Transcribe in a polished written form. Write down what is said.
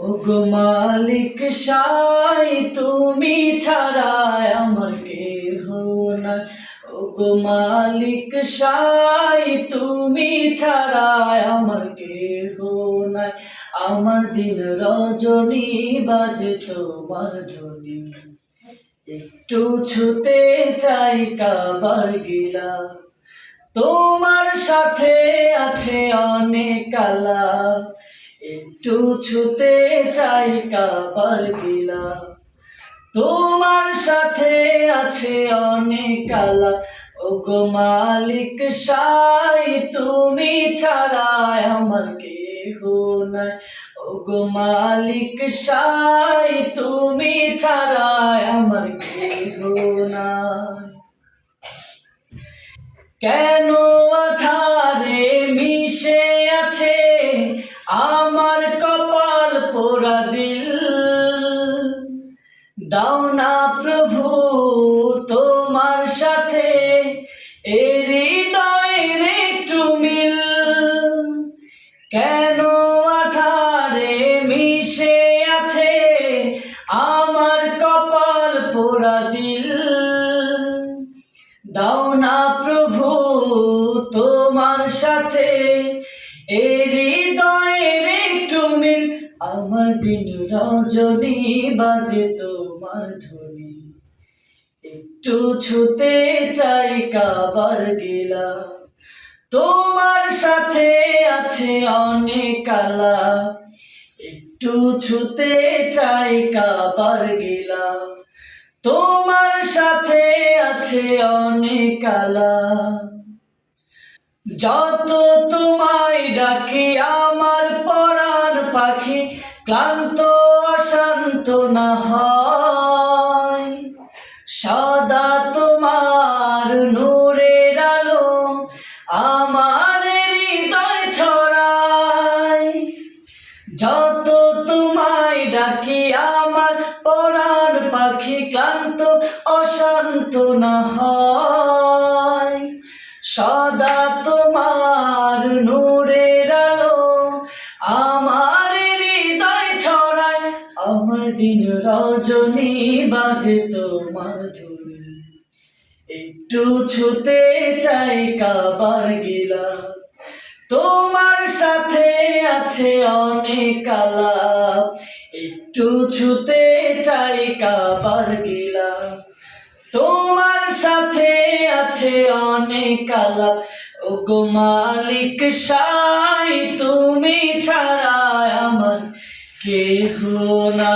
ওগো মালিক সাই তুমি ছাড়া আমার কেহ নাই। ওগো মালিক সাই তুমি ছাড়া আমার কেহ নাই। আমার দিন রজনী বাজে তোমার ধ্বনি, একটু ছুতে চাই কাবার গিলা। তোমার সাথে আছে অনেক আলা, একটু ছুতে চাই কাবার গিলা। তোমার সাথে আছে অনেক আলা। ওগো মালিক সাই তুমি ছাড়া আমার কেহ নাই। ওগো মালিক সাই তুমি ছাড়া আমার কেহ নাই। কেন আধারে মিশে আছে আমার কপাল পোড়া দিল। দাও না প্রভু তোমার সাথে এ হৃদয়ের একটু মিল। কেন আধারে মিশে আছে আমার কপাল পোড়া দিল। দাও না প্রভু তোমার সাথে এ হৃদয়ের একটু মিল। আমার দিন রজনী বাজে তোমার ধ্বনি, একটু ছুতে চাই কাবার গিলা। তোমার সাথে আছে অনেক আলা, একটু ছুতে চাই কাবার গিলা। তোমার সাথে আছে অনেক আলা। যত তোমায় ডাকি আমার পরাণ পাখি ক্লান্ত অশান্ত না হয়। সদা তোমার নূরের আলো আমার হৃদয় ছড়ায়। যত তোমায় ডাকি আমার পরাণ পাখি ক্লান্ত অশান্ত না হয়। সদা তোমার নূরের আলো আমার হৃদয় ছড়ায়। আমার দিন রজনী বাজে তোমার ধুলি, একটু ছুতে চাই কাবার গিলা। তোমার সাথে আছে অনেক আলা, একটু ছুতে চাই কাবার গিলা। তোমার সাথে আছে অনেক আলা। ওগো মালিক সাই তুমি ছাড়া আমার কেহ না।